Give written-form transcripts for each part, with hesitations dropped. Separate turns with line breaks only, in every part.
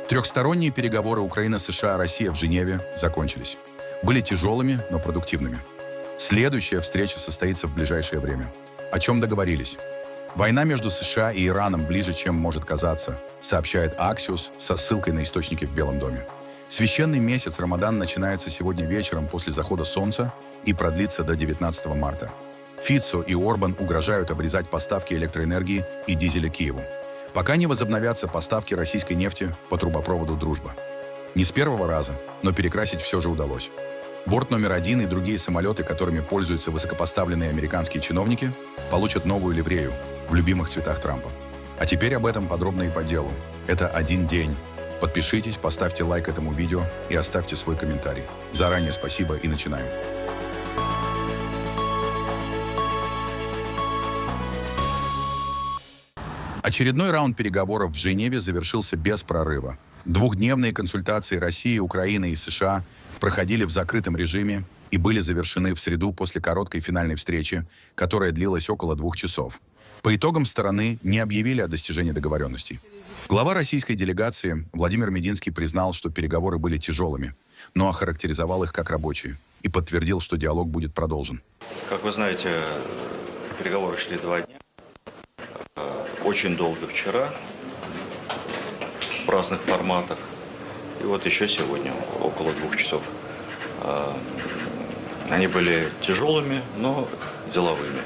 Трехсторонние переговоры Украины, США, Россия в Женеве закончились. Были тяжелыми, но продуктивными. Следующая встреча состоится в ближайшее время. О чем договорились? Война между США и Ираном ближе, чем может казаться, сообщает Axios со ссылкой на источники в Белом доме. Священный месяц Рамадан начинается сегодня вечером после захода солнца и продлится до 19 марта. Фицо и Орбан угрожают обрезать поставки электроэнергии и дизеля Киеву, пока не возобновятся поставки российской нефти по трубопроводу «Дружба». Не с первого раза, но перекрасить все же удалось. Борт номер 1 и другие самолеты, которыми пользуются высокопоставленные американские чиновники, получат новую ливрею в любимых цветах Трампа. А теперь об этом подробно и по делу. Это один день. Подпишитесь, поставьте лайк этому видео и оставьте свой комментарий. Заранее спасибо и начинаем. Очередной раунд переговоров в Женеве завершился без прорыва. Двухдневные консультации России, Украины и США проходили в закрытом режиме и были завершены в среду после короткой финальной встречи, которая длилась около 2 часов. По итогам стороны не объявили о достижении договоренностей. Глава российской делегации Владимир Мединский признал, что переговоры были тяжелыми, но охарактеризовал их как рабочие и подтвердил, что диалог будет продолжен.
Как вы знаете, переговоры шли 2 дня. Очень долго вчера, в разных форматах. И вот еще сегодня, около 2 часов. Они были тяжелыми, но деловыми.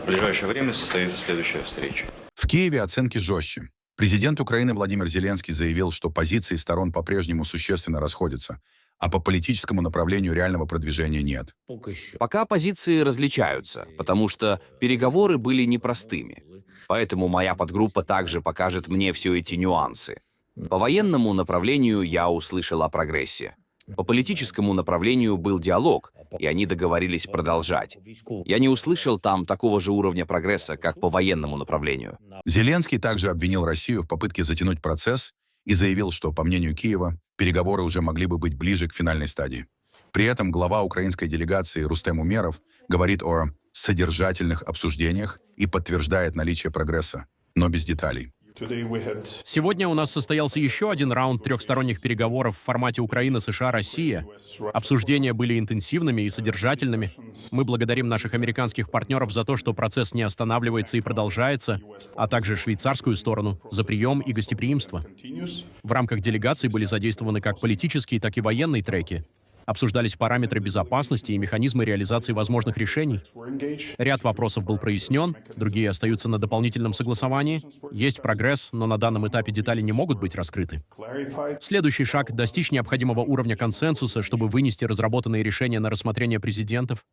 В ближайшее время состоится следующая встреча.
В Киеве оценки жестче. Президент Украины Владимир Зеленский заявил, что позиции сторон по-прежнему существенно расходятся, а по политическому направлению реального продвижения нет.
Пока позиции различаются, потому что переговоры были непростыми. Поэтому моя подгруппа также покажет мне все эти нюансы. По военному направлению я услышал о прогрессе. По политическому направлению был диалог, и они договорились продолжать. Я не услышал там такого же уровня прогресса, как по военному направлению.
Зеленский также обвинил Россию в попытке затянуть процесс и заявил, что, по мнению Киева, переговоры уже могли бы быть ближе к финальной стадии. При этом глава украинской делегации Рустем Умеров говорит о содержательных обсуждениях и подтверждает наличие прогресса, но без деталей.
Сегодня у нас состоялся еще один раунд трехсторонних переговоров в формате Украина, США, Россия. Обсуждения были интенсивными и содержательными. Мы благодарим наших американских партнеров за то, что процесс не останавливается и продолжается, а также швейцарскую сторону за прием и гостеприимство. В рамках делегации были задействованы как политические, так и военные треки. Обсуждались параметры безопасности и механизмы реализации возможных решений. Ряд вопросов был прояснен, другие остаются на дополнительном согласовании. Есть прогресс, но на данном этапе детали не могут быть раскрыты. Следующий шаг — достичь необходимого уровня консенсуса, чтобы вынести разработанные решения на рассмотрение президентов.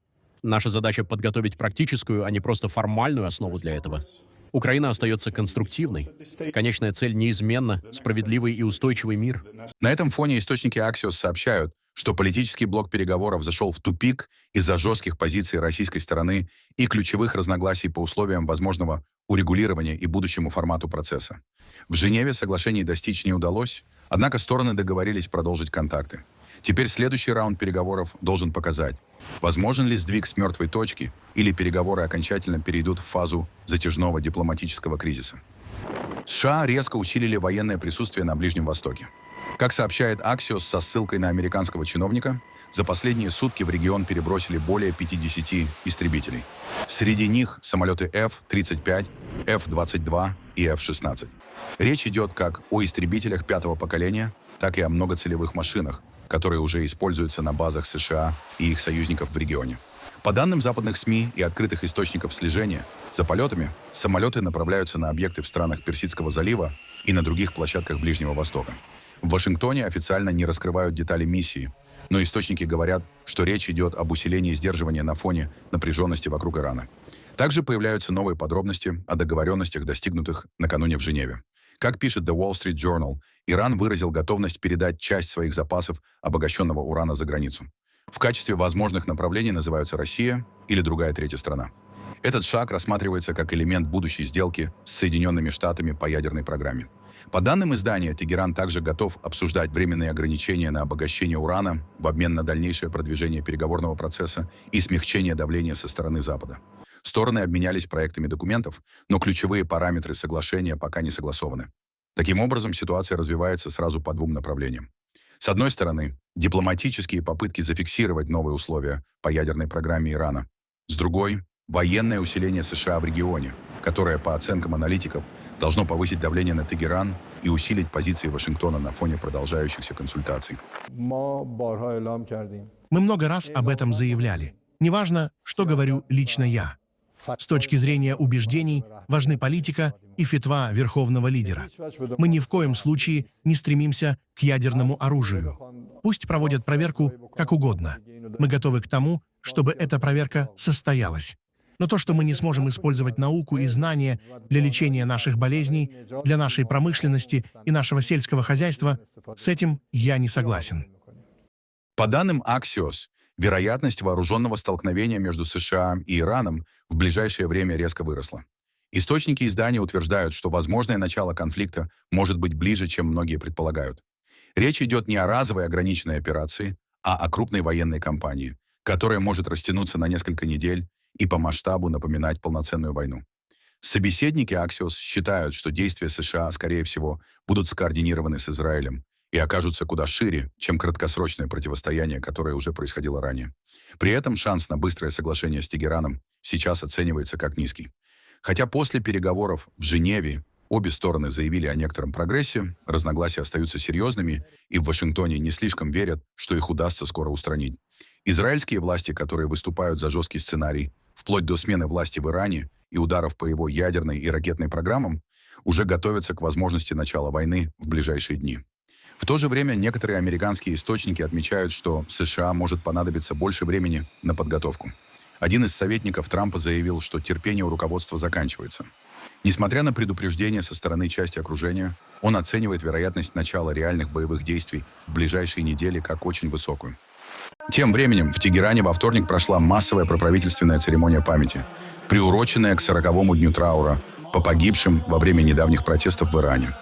Наша задача — подготовить практическую, а не просто формальную основу для этого. Украина остается конструктивной. Конечная цель неизменна — справедливый и устойчивый мир.
На этом фоне источники Axios сообщают, что политический блок переговоров зашел в тупик из-за жестких позиций российской стороны и ключевых разногласий по условиям возможного урегулирования и будущему формату процесса. В Женеве соглашений достичь не удалось, однако стороны договорились продолжить контакты. Теперь следующий раунд переговоров должен показать, возможен ли сдвиг с мертвой точки или переговоры окончательно перейдут в фазу затяжного дипломатического кризиса. США резко усилили военное присутствие на Ближнем Востоке. Как сообщает Axios со ссылкой на американского чиновника, за последние сутки в регион перебросили более 50 истребителей. Среди них самолеты F-35, F-22 и F-16. Речь идет как о истребителях 5-го поколения, так и о многоцелевых машинах, которые уже используются на базах США и их союзников в регионе. По данным западных СМИ и открытых источников слежения, за полетами самолеты направляются на объекты в странах Персидского залива и на других площадках Ближнего Востока. В Вашингтоне официально не раскрывают детали миссии, но источники говорят, что речь идет об усилении сдерживания на фоне напряженности вокруг Ирана. Также появляются новые подробности о договоренностях, достигнутых накануне в Женеве. Как пишет The Wall Street Journal, Иран выразил готовность передать часть своих запасов обогащенного урана за границу. В качестве возможных направлений называются Россия или другая третья страна. Этот шаг рассматривается как элемент будущей сделки с Соединенными Штатами по ядерной программе. По данным издания, Тегеран также готов обсуждать временные ограничения на обогащение урана в обмен на дальнейшее продвижение переговорного процесса и смягчение давления со стороны Запада. Стороны обменялись проектами документов, но ключевые параметры соглашения пока не согласованы. Таким образом, ситуация развивается сразу по двум направлениям. С одной стороны, дипломатические попытки зафиксировать новые условия по ядерной программе Ирана. С другой, военное усиление США в регионе, которое, по оценкам аналитиков, должно повысить давление на Тегеран и усилить позиции Вашингтона на фоне продолжающихся консультаций.
Мы много раз об этом заявляли. Неважно, что говорю лично я. С точки зрения убеждений важны политика и фетва верховного лидера. Мы ни в коем случае не стремимся к ядерному оружию. Пусть проводят проверку как угодно. Мы готовы к тому, чтобы эта проверка состоялась. Но то, что мы не сможем использовать науку и знания для лечения наших болезней, для нашей промышленности и нашего сельского хозяйства, с этим я не согласен.
По данным Axios, вероятность вооруженного столкновения между США и Ираном в ближайшее время резко выросла. Источники издания утверждают, что возможное начало конфликта может быть ближе, чем многие предполагают. Речь идет не о разовой ограниченной операции, а о крупной военной кампании, которая может растянуться на несколько недель и по масштабу напоминать полноценную войну. Собеседники Axios считают, что действия США, скорее всего, будут скоординированы с Израилем и окажутся куда шире, чем краткосрочное противостояние, которое уже происходило ранее. При этом шанс на быстрое соглашение с Тегераном сейчас оценивается как низкий. Хотя после переговоров в Женеве обе стороны заявили о некотором прогрессе, разногласия остаются серьезными, и в Вашингтоне не слишком верят, что их удастся скоро устранить. Израильские власти, которые выступают за жесткий сценарий, вплоть до смены власти в Иране и ударов по его ядерной и ракетной программам, уже готовятся к возможности начала войны в ближайшие дни. В то же время некоторые американские источники отмечают, что США может понадобиться больше времени на подготовку. Один из советников Трампа заявил, что терпение у руководства заканчивается. Несмотря на предупреждения со стороны части окружения, он оценивает вероятность начала реальных боевых действий в ближайшие недели как очень высокую. Тем временем в Тегеране во вторник прошла массовая проправительственная церемония памяти, приуроченная к 40-му дню траура по погибшим во время недавних протестов в Иране.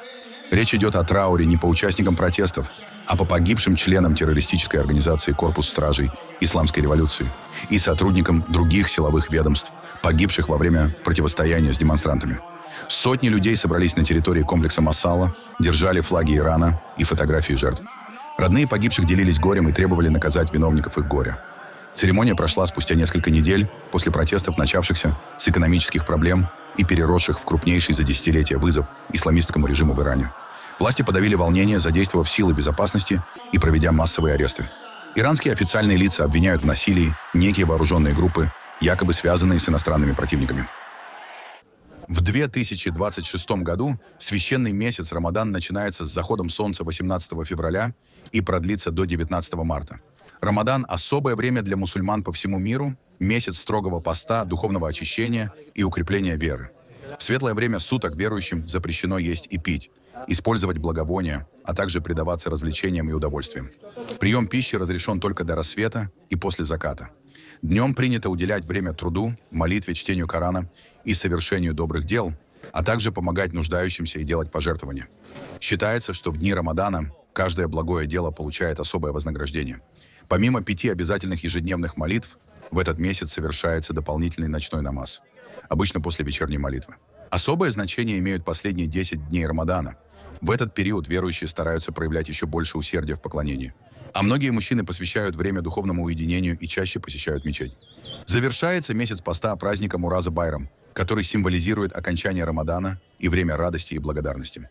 Речь идет о трауре не по участникам протестов, а по погибшим членам террористической организации «Корпус стражей Исламской революции» и сотрудникам других силовых ведомств, погибших во время противостояния с демонстрантами. Сотни людей собрались на территории комплекса Масала, держали флаги Ирана и фотографии жертв. Родные погибших делились горем и требовали наказать виновников их горя. Церемония прошла спустя несколько недель после протестов, начавшихся с экономических проблем и переросших в крупнейший за десятилетия вызов исламистскому режиму в Иране. Власти подавили волнения, задействовав силы безопасности и проведя массовые аресты. Иранские официальные лица обвиняют в насилии некие вооруженные группы, якобы связанные с иностранными противниками. В 2026 году священный месяц Рамадан начинается с заходом солнца 18 февраля и продлится до 19 марта. Рамадан – особое время для мусульман по всему миру, месяц строгого поста, духовного очищения и укрепления веры. В светлое время суток верующим запрещено есть и пить, использовать благовония, а также предаваться развлечениям и удовольствиям. Прием пищи разрешен только до рассвета и после заката. Днем принято уделять время труду, молитве, чтению Корана и совершению добрых дел, а также помогать нуждающимся и делать пожертвования. Считается, что в дни Рамадана каждое благое дело получает особое вознаграждение. Помимо 5 обязательных ежедневных молитв, в этот месяц совершается дополнительный ночной намаз, обычно после вечерней молитвы. Особое значение имеют последние 10 дней Рамадана. В этот период верующие стараются проявлять еще больше усердия в поклонении. А многие мужчины посвящают время духовному уединению и чаще посещают мечеть. Завершается месяц поста праздником Ураза Байрам, который символизирует окончание Рамадана и время радости и благодарности.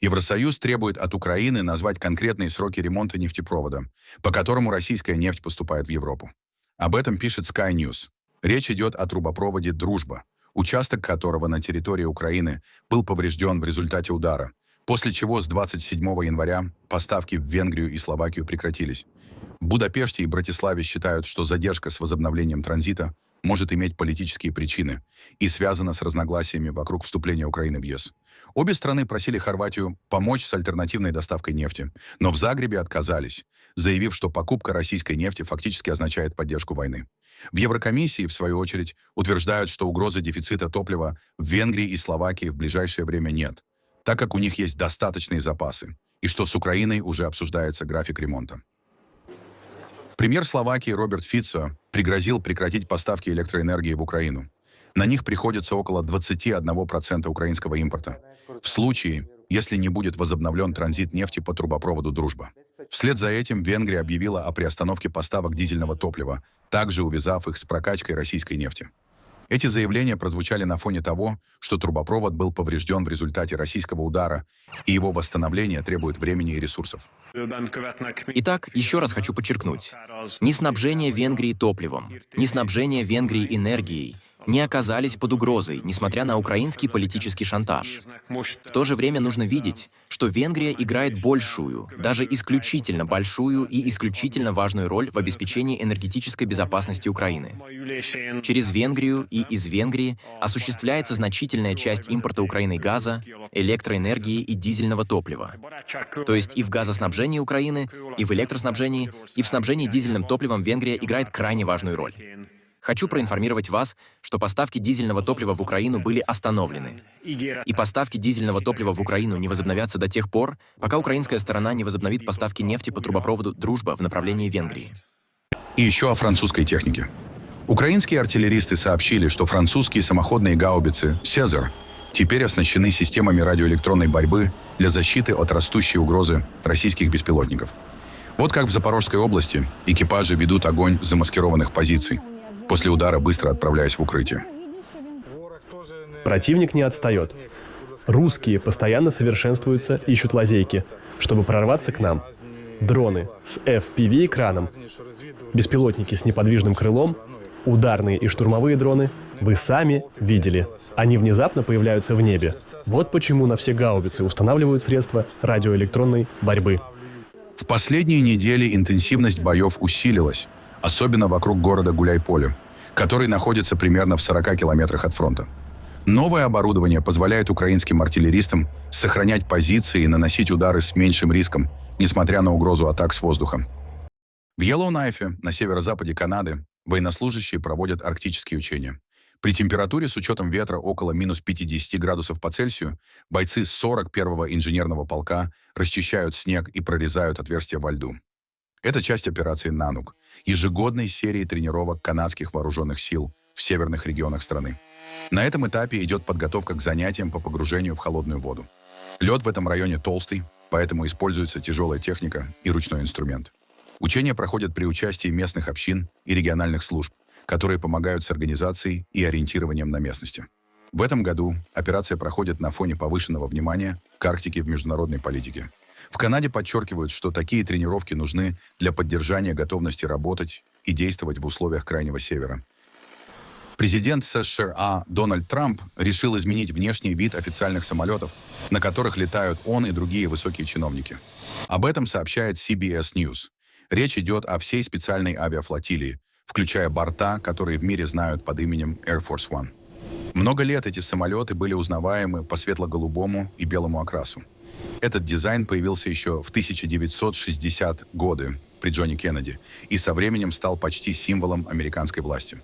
Евросоюз требует от Украины назвать конкретные сроки ремонта нефтепровода, по которому российская нефть поступает в Европу. Об этом пишет Sky News. Речь идет о трубопроводе «Дружба», участок которого на территории Украины был поврежден в результате удара, после чего с 27 января поставки в Венгрию и Словакию прекратились. В Будапеште и Братиславе считают, что задержка с возобновлением транзита может иметь политические причины и связана с разногласиями вокруг вступления Украины в ЕС. Обе страны просили Хорватию помочь с альтернативной доставкой нефти, но в Загребе отказались, заявив, что покупка российской нефти фактически означает поддержку войны. В Еврокомиссии, в свою очередь, утверждают, что угрозы дефицита топлива в Венгрии и Словакии в ближайшее время нет, так как у них есть достаточные запасы, и что с Украиной уже обсуждается график ремонта. Премьер Словакии Роберт Фицо пригрозил прекратить поставки электроэнергии в Украину. На них приходится около 21% украинского импорта. В случае, если не будет возобновлен транзит нефти по трубопроводу «Дружба». Вслед за этим Венгрия объявила о приостановке поставок дизельного топлива, также увязав их с прокачкой российской нефти. Эти заявления прозвучали на фоне того, что трубопровод был поврежден в результате российского удара, и его восстановление требует времени и ресурсов.
Итак, еще раз хочу подчеркнуть. Ни снабжение Венгрии топливом, ни снабжение Венгрии энергией не оказались под угрозой, несмотря на украинский политический шантаж. В то же время нужно видеть, что Венгрия играет большую, даже исключительно большую и исключительно важную роль в обеспечении энергетической безопасности Украины. Через Венгрию и из Венгрии осуществляется значительная часть импорта Украины газа, электроэнергии и дизельного топлива. То есть и в газоснабжении Украины, и в электроснабжении, и в снабжении дизельным топливом Венгрия играет крайне важную роль. Хочу проинформировать вас, что поставки дизельного топлива в Украину были остановлены. И поставки дизельного топлива в Украину не возобновятся до тех пор, пока украинская сторона не возобновит поставки нефти по трубопроводу «Дружба» в направлении Венгрии.
И еще о французской технике. Украинские артиллеристы сообщили, что французские самоходные гаубицы «Сезар» теперь оснащены системами радиоэлектронной борьбы для защиты от растущей угрозы российских беспилотников. Вот как в Запорожской области экипажи ведут огонь с замаскированных позиций, после удара быстро отправляясь в укрытие.
Противник не отстает. Русские постоянно совершенствуются, ищут лазейки, чтобы прорваться к нам. Дроны с FPV-экраном, беспилотники с неподвижным крылом, ударные и штурмовые дроны вы сами видели. Они внезапно появляются в небе. Вот почему на все гаубицы устанавливают средства радиоэлектронной борьбы.
В последние недели интенсивность боев усилилась, особенно вокруг города Гуляйполе, который находится примерно в 40 километрах от фронта. Новое оборудование позволяет украинским артиллеристам сохранять позиции и наносить удары с меньшим риском, несмотря на угрозу атак с воздуха. В Йеллоунайфе, на северо-западе Канады, военнослужащие проводят арктические учения. При температуре с учетом ветра около минус 50 градусов по Цельсию бойцы 41-го инженерного полка расчищают снег и прорезают отверстия во льду. Это часть операции «Нанук», ежегодной серии тренировок канадских вооруженных сил в северных регионах страны. На этом этапе идет подготовка к занятиям по погружению в холодную воду. Лед в этом районе толстый, поэтому используется тяжелая техника и ручной инструмент. Учения проходят при участии местных общин и региональных служб, которые помогают с организацией и ориентированием на местности. В этом году операция проходит на фоне повышенного внимания к Арктике в международной политике. В Канаде подчеркивают, что такие тренировки нужны для поддержания готовности работать и действовать в условиях Крайнего Севера. Президент США Дональд Трамп решил изменить внешний вид официальных самолетов, на которых летают он и другие высокие чиновники. Об этом сообщает CBS News. Речь идет о всей специальной авиафлотилии, включая борта, которые в мире знают под именем Air Force One. Много лет эти самолеты были узнаваемы по светло-голубому и белому окрасу. Этот дизайн появился еще в 1960 годы при Джонни Кеннеди и со временем стал почти символом американской власти.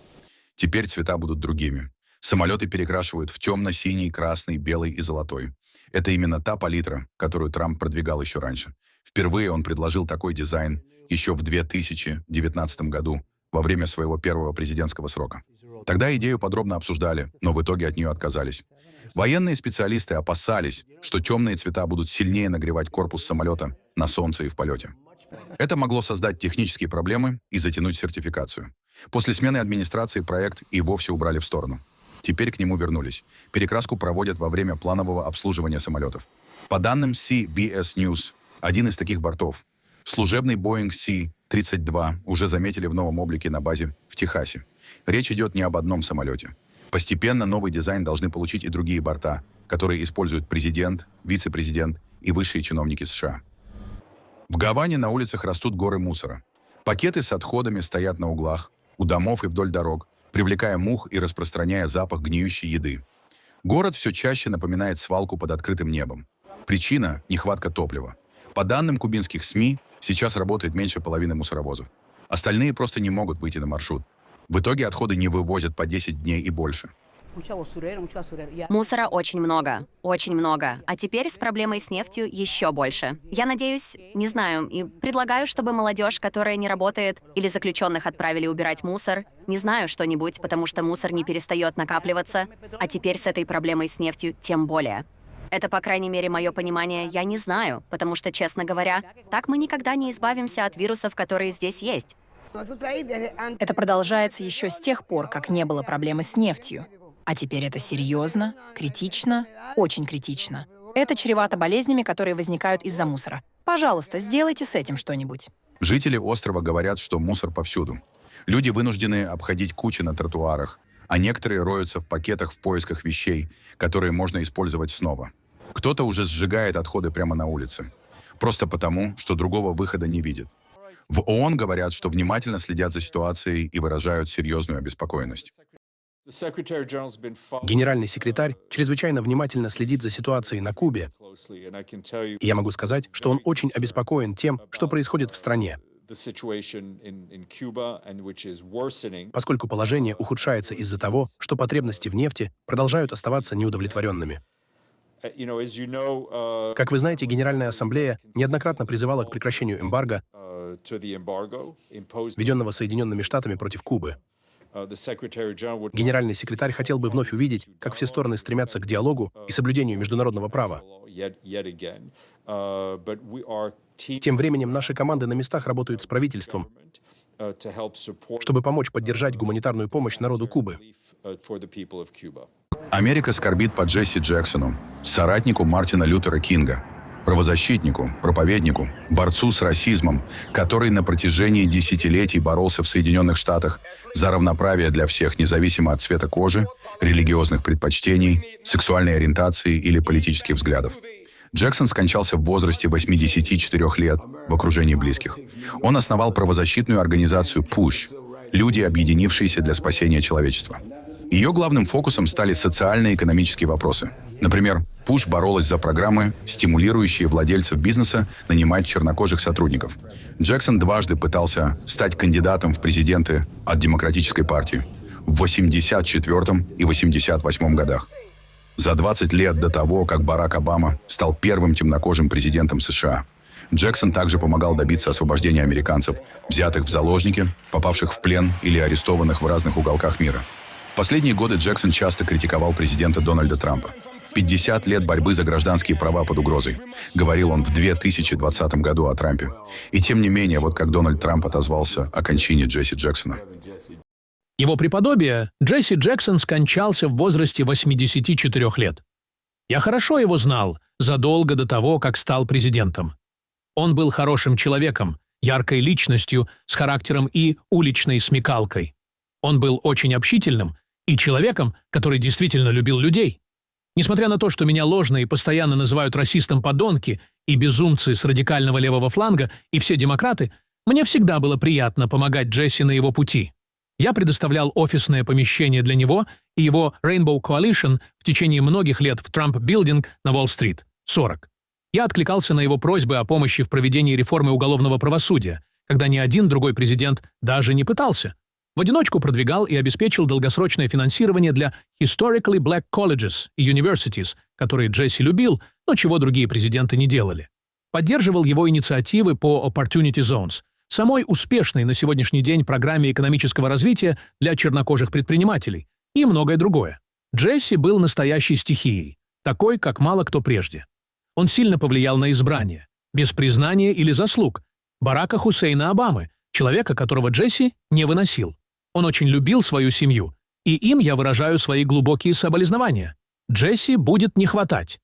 Теперь цвета будут другими. Самолеты перекрашивают в темно-синий, красный, белый и золотой. Это именно та палитра, которую Трамп продвигал еще раньше. Впервые он предложил такой дизайн еще в 2019 году, во время своего первого президентского срока. Тогда идею подробно обсуждали, но в итоге от нее отказались. Военные специалисты опасались, что темные цвета будут сильнее нагревать корпус самолета на солнце и в полете. Это могло создать технические проблемы и затянуть сертификацию. После смены администрации проект и вовсе убрали в сторону. Теперь к нему вернулись. Перекраску проводят во время планового обслуживания самолетов. По данным CBS News, один из таких бортов, служебный Boeing C-32, уже заметили в новом облике на базе в Техасе. Речь идет не об одном самолете. Постепенно новый дизайн должны получить и другие борта, которые используют президент, вице-президент и высшие чиновники США. В Гаване на улицах растут горы мусора. Пакеты с отходами стоят на углах, у домов и вдоль дорог, привлекая мух и распространяя запах гниющей еды. Город все чаще напоминает свалку под открытым небом. Причина – нехватка топлива. По данным кубинских СМИ, сейчас работает меньше половины мусоровозов. Остальные просто не могут выйти на маршрут. В итоге отходы не вывозят по 10 дней и больше.
Мусора очень много, очень много. А теперь с проблемой с нефтью еще больше. Я надеюсь, не знаю, и предлагаю, чтобы молодежь, которая не работает, или заключенных отправили убирать мусор, не знаю, что-нибудь, потому что мусор не перестает накапливаться. А теперь с этой проблемой с нефтью тем более. Это, по крайней мере, мое понимание, я не знаю, потому что, честно говоря, так мы никогда не избавимся от вирусов, которые здесь есть.
Это продолжается еще с тех пор, как не было проблемы с нефтью. А теперь это серьезно, критично, очень критично. Это чревато болезнями, которые возникают из-за мусора. Пожалуйста, сделайте с этим что-нибудь.
Жители острова говорят, что мусор повсюду. Люди вынуждены обходить кучи на тротуарах, а некоторые роются в пакетах в поисках вещей, которые можно использовать снова. Кто-то уже сжигает отходы прямо на улице. Просто потому, что другого выхода не видит. В ООН говорят, что внимательно следят за ситуацией и выражают серьезную обеспокоенность.
Генеральный секретарь чрезвычайно внимательно следит за ситуацией на Кубе. И я могу сказать, что он очень обеспокоен тем, что происходит в стране, поскольку положение ухудшается из-за того, что потребности в нефти продолжают оставаться неудовлетворенными. Как вы знаете, Генеральная Ассамблея неоднократно призывала к прекращению эмбарго, введенного Соединенными Штатами против Кубы. Генеральный секретарь хотел бы вновь увидеть, как все стороны стремятся к диалогу и соблюдению международного права. Тем временем наши команды на местах работают с правительством, чтобы помочь поддержать гуманитарную помощь народу Кубы.
Америка скорбит по Джесси Джексону, соратнику Мартина Лютера Кинга, правозащитнику, проповеднику, борцу с расизмом, который на протяжении десятилетий боролся в Соединенных Штатах за равноправие для всех, независимо от цвета кожи, религиозных предпочтений, сексуальной ориентации или политических взглядов. Джексон скончался в возрасте 84 лет в окружении близких. Он основал правозащитную организацию «Push» — люди, объединившиеся для спасения человечества. Ее главным фокусом стали социально-экономические вопросы. Например, Push боролась за программы, стимулирующие владельцев бизнеса нанимать чернокожих сотрудников. Джексон дважды пытался стать кандидатом в президенты от Демократической партии в 1984 и 1988 годах. За 20 лет до того, как Барак Обама стал первым темнокожим президентом США, Джексон также помогал добиться освобождения американцев, взятых в заложники, попавших в плен или арестованных в разных уголках мира. В последние годы Джексон часто критиковал президента Дональда Трампа. 50 лет борьбы за гражданские права под угрозой, говорил он в 2020 году о Трампе. И тем не менее, вот как Дональд Трамп отозвался о кончине Джесси Джексона.
Его преподобие Джесси Джексон скончался в возрасте 84 лет. Я хорошо его знал задолго до того, как стал президентом. Он был хорошим человеком, яркой личностью, с характером и уличной смекалкой. Он был очень общительным и человеком, который действительно любил людей. Несмотря на то, что меня ложно и постоянно называют расистом подонки и безумцы с радикального левого фланга и все демократы, мне всегда было приятно помогать Джесси на его пути. Я предоставлял офисное помещение для него и его Rainbow Coalition в течение многих лет в Trump Building на Уолл-стрит, 40. Я откликался на его просьбы о помощи в проведении реформы уголовного правосудия, когда ни один другой президент даже не пытался. В одиночку продвигал и обеспечил долгосрочное финансирование для Historically Black Colleges и Universities, которые Джесси любил, но чего другие президенты не делали. Поддерживал его инициативы по Opportunity Zones, самой успешной на сегодняшний день программе экономического развития для чернокожих предпринимателей, и многое другое. Джесси был настоящей стихией, такой, как мало кто прежде. Он сильно повлиял на избрание, без признания или заслуг, Барака Хусейна Обамы, человека, которого Джесси не выносил. Он очень любил свою семью, и им я выражаю свои глубокие соболезнования. Джесси будет не хватать.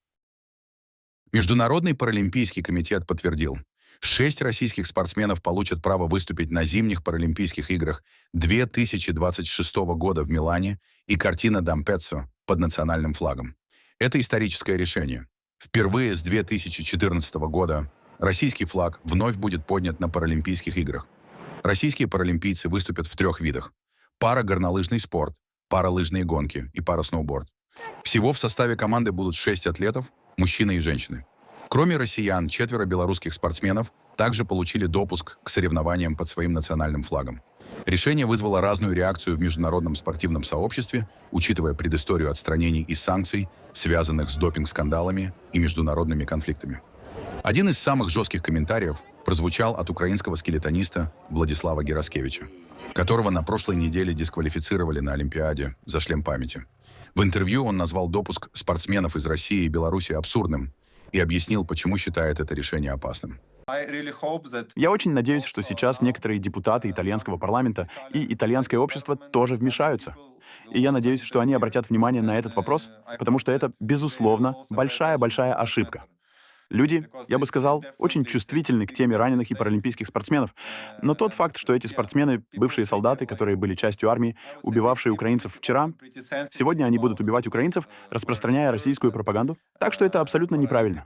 Международный паралимпийский комитет подтвердил, 6 российских спортсменов получат право выступить на зимних Паралимпийских играх 2026 года в Милане и картина «Дампеццо» под национальным флагом. Это историческое решение. Впервые с 2014 года российский флаг вновь будет поднят на Паралимпийских играх. Российские паралимпийцы выступят в 3 видах: парагорнолыжный спорт, паралыжные гонки и парасноуборд. Всего в составе команды будут 6 атлетов, мужчины и женщины. Кроме россиян, 4 белорусских спортсменов также получили допуск к соревнованиям под своим национальным флагом. Решение вызвало разную реакцию в международном спортивном сообществе, учитывая предысторию отстранений и санкций, связанных с допинг-скандалами и международными конфликтами. Один из самых жестких комментариев прозвучал от украинского скелетониста Владислава Гераскевича, которого на прошлой неделе дисквалифицировали на Олимпиаде за шлем памяти. В интервью он назвал допуск спортсменов из России и Беларуси абсурдным и объяснил, почему считает это решение опасным.
Я очень надеюсь, что сейчас некоторые депутаты итальянского парламента и итальянское общество тоже вмешаются. И я надеюсь, что они обратят внимание на этот вопрос, потому что это, безусловно, большая-большая ошибка. Люди, я бы сказал, очень чувствительны к теме раненых и паралимпийских спортсменов, но тот факт, что эти спортсмены, бывшие солдаты, которые были частью армии, убивавшие украинцев вчера, сегодня они будут убивать украинцев, распространяя российскую пропаганду, так что это абсолютно неправильно.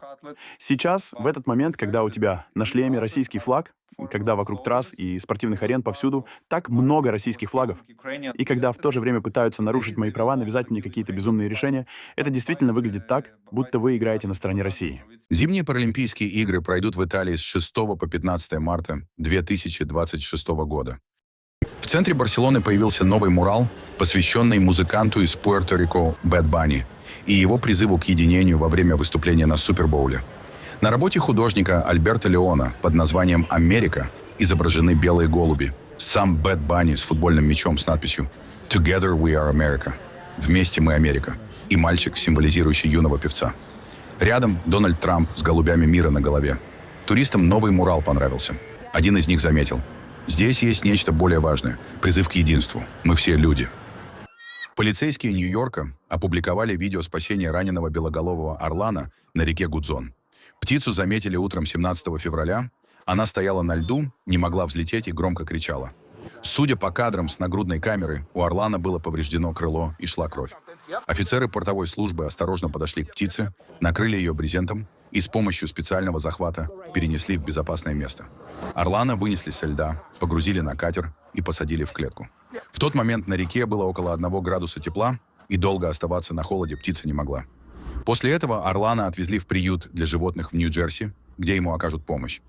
Сейчас, в этот момент, когда у тебя на шлеме российский флаг, когда вокруг трасс и спортивных арен повсюду так много российских флагов, и когда в то же время пытаются нарушить мои права, навязать мне какие-то безумные решения, это действительно выглядит так, будто вы играете на стороне России.
Зимние Паралимпийские игры пройдут в Италии с 6 по 15 марта 2026 года. В центре Барселоны появился новый мурал, посвященный музыканту из Пуэрто-Рико Бэд Банни и его призыву к единению во время выступления на Супербоуле. На работе художника Альберто Леона под названием «Америка» изображены белые голуби, сам Бэд Банни с футбольным мячом с надписью «Together we are America» — «Вместе мы Америка» и мальчик, символизирующий юного певца. Рядом Дональд Трамп с голубями мира на голове. Туристам новый мурал понравился. Один из них заметил: «Здесь есть нечто более важное — призыв к единству. Мы все люди». Полицейские Нью-Йорка опубликовали видео спасения раненого белоголового орлана на реке Гудзон. Птицу заметили утром 17 февраля. Она стояла на льду, не могла взлететь и громко кричала. Судя по кадрам с нагрудной камеры, у орлана было повреждено крыло и шла кровь. Офицеры портовой службы осторожно подошли к птице, накрыли ее брезентом и с помощью специального захвата перенесли в безопасное место. Орлана вынесли со льда, погрузили на катер и посадили в клетку. В тот момент на реке было около 1 градуса тепла, и долго оставаться на холоде птица не могла. После этого орлана отвезли в приют для животных в Нью-Джерси, где ему окажут помощь.